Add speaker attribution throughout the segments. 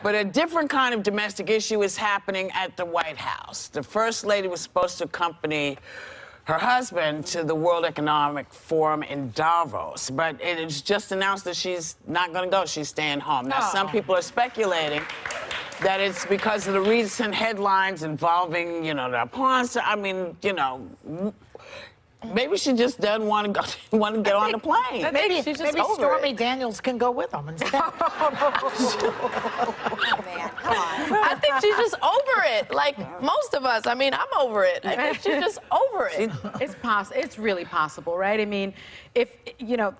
Speaker 1: But a different kind of domestic issue is happening at the White House. The First Lady was supposed to accompany her husband to the World Economic Forum in Davos, but it is just announced that she's not going to go. She's staying home. Now, some people are speculating that it's because of the recent headlines involving, you know, the porn. I mean, you know, maybe she just doesn't want to go. Want to get on the plane.
Speaker 2: Maybe Stormy Daniels can go with them instead.
Speaker 3: Oh, man, come on.
Speaker 4: I think she's just over it, like most of us. I mean, I'm over it. I think she's just over it.
Speaker 5: It's possible. It's really possible, right? I mean, if you know,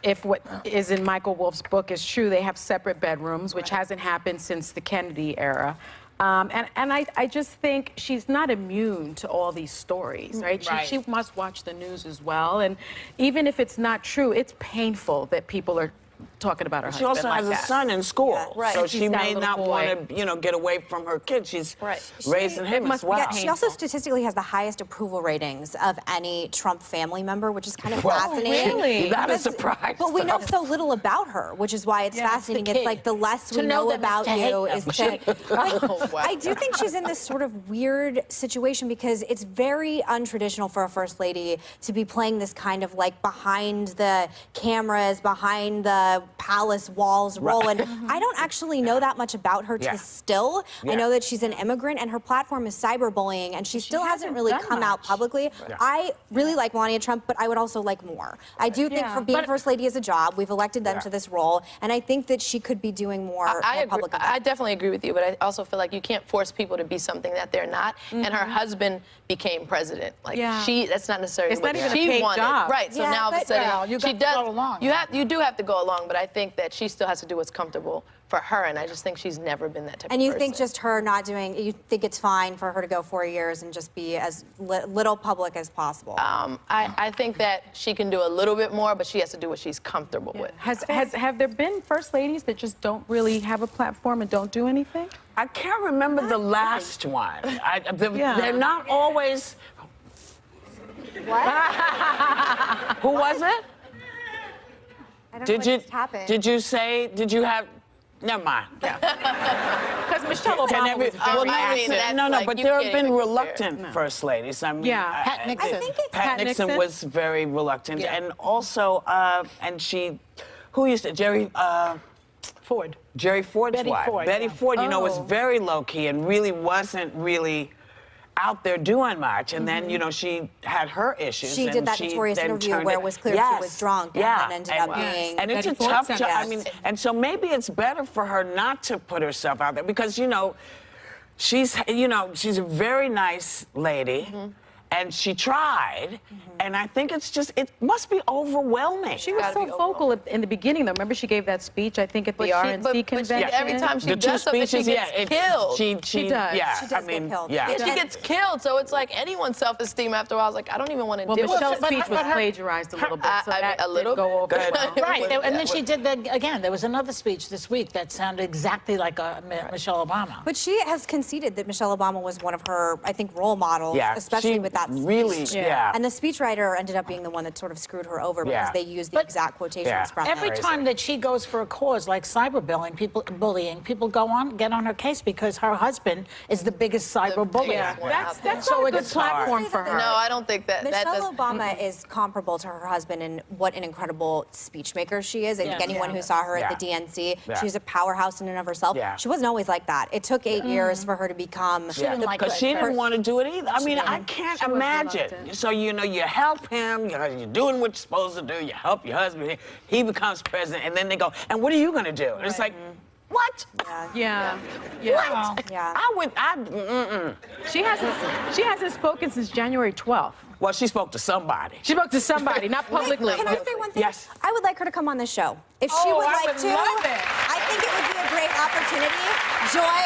Speaker 5: if what is in Michael Wolff's book is true, they have separate bedrooms, which hasn't happened since the Kennedy era. And I just think she's not immune to all these stories, right? She must watch the news as well. And even if it's not true, it's painful that people are talking about her husband.
Speaker 1: She also has a son in school, so she may not want to, you know, get away from her kid. She's raising him as well.
Speaker 3: Yeah, she also statistically has the highest approval ratings of any Trump family member, which is kind of fascinating.
Speaker 5: Really?
Speaker 1: Not a surprise.
Speaker 3: But we know so little about her, which is why it's fascinating. It's like the less we know about you is to. I do think she's in this sort of weird situation because it's very untraditional for a first lady to be playing this kind of like behind the cameras, behind the palace walls role. And I don't actually know that much about her to still. I know that she's an immigrant and her platform is cyberbullying and she still hasn't really come out publicly. I really like Melania Trump, but I would also like more. I do think for being first lady is a job. We've elected them to this role, and I think that she could be doing more public events.
Speaker 4: I definitely agree with you, but I also feel like you can't force people to be something that they're not. And her husband became president. Like that's not necessarily what she wanted. Right. So now all of a sudden she does. You do have to go along, but I think that she still has to do what's comfortable for her, and I just think she's never been that type of person.
Speaker 3: And you think just her not doing, you think it's fine for her to go 4 years and just be as little public as possible?
Speaker 4: I think that she can do a little bit more, but she has to do what she's comfortable with.
Speaker 5: Have there been first ladies that just don't really have a platform and don't do anything?
Speaker 1: I can't remember the last one. They're not always.
Speaker 3: What?
Speaker 1: Who was it?
Speaker 3: I don't know what just happened.
Speaker 1: Did you have? Never mind.
Speaker 5: Because Michelle Obama was very active.
Speaker 1: But there have been reluctant first ladies. I mean,
Speaker 2: Pat Nixon.
Speaker 1: Pat Nixon was very reluctant, and also, and she, who used to Jerry
Speaker 2: Ford.
Speaker 1: Jerry Ford's
Speaker 2: Betty
Speaker 1: wife.
Speaker 2: Ford,
Speaker 1: Betty Ford, you know, was very low key and really wasn't out there doing much, and then you know she had her issues.
Speaker 3: She did that notorious interview where it was clear she was drunk and then ended up being.
Speaker 1: And it's a tough job. I mean, and so maybe it's better for her not to put herself out there because you know she's a very nice lady. And she tried, and I think it must be overwhelming.
Speaker 5: She was so vocal in the beginning, though. Remember, she gave that speech, I think, at the RNC convention.
Speaker 4: Every time she does something, she gets killed.
Speaker 5: She does.
Speaker 3: Yeah, she does get killed.
Speaker 4: Yeah, she gets killed. So it's like anyone's self-esteem after a while. I was like, I don't even want to deal with it.
Speaker 5: Michelle's speech was plagiarized a little bit, so that
Speaker 4: a little
Speaker 5: did go over well.
Speaker 2: Right, and then she did again. There was another speech this week that sounded exactly like Michelle Obama.
Speaker 3: But she has conceded that Michelle Obama was one of her, I think, role models, especially with that speech.
Speaker 1: Really,
Speaker 3: And the speechwriter ended up being the one that sort of screwed her over because they used the exact quotations from her.
Speaker 2: Every time that she goes for a cause like cyberbullying, people get on her case because her husband is the biggest cyberbullier.
Speaker 5: That's so it's a platform for her.
Speaker 4: No, I don't think that.
Speaker 3: Michelle Obama is comparable to her husband in what an incredible speechmaker she is. I think anyone who saw her at the DNC, she's a powerhouse in and of herself. She wasn't always like that. It took 8 years for her to become.
Speaker 1: Because she didn't want to do it either. I mean, I can't imagine. So, you know, you help him, you're doing what you're supposed to do, you help your husband, he becomes president, and then they go, and what are you going to do? And it's like, what?
Speaker 3: What?
Speaker 1: Yeah.
Speaker 5: She hasn't spoken since January 12th.
Speaker 1: Well, she spoke to somebody.
Speaker 5: She spoke to somebody, not publicly.
Speaker 3: Can I say one thing?
Speaker 1: Yes.
Speaker 3: I would like her to come on the show. If she would like to,
Speaker 5: love it.
Speaker 3: I think it would be a great opportunity. Joy?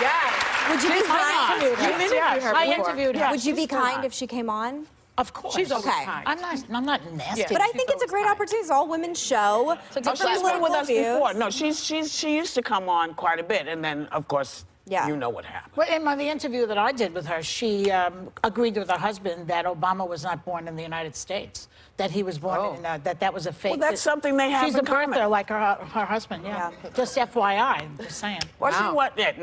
Speaker 5: Yes.
Speaker 3: Would you be kind?
Speaker 2: I interviewed her.
Speaker 3: Would you be kind if she came on?
Speaker 2: Of course.
Speaker 5: She's always kind.
Speaker 2: I'm not nasty.
Speaker 3: But I think it's a great opportunity. It's all women's show.
Speaker 1: She's been with us before. No, she used to come on quite a bit, and then of course you know what happened.
Speaker 2: Well, in the interview that I did with her, she agreed with her husband that Obama was not born in the United States, that he was born in, that was a fake.
Speaker 1: Well, that's something they have
Speaker 2: She's
Speaker 1: in
Speaker 2: a birther
Speaker 1: common.
Speaker 2: like her husband, Just FYI, I'm just saying.
Speaker 1: Well, she what? Yeah, no.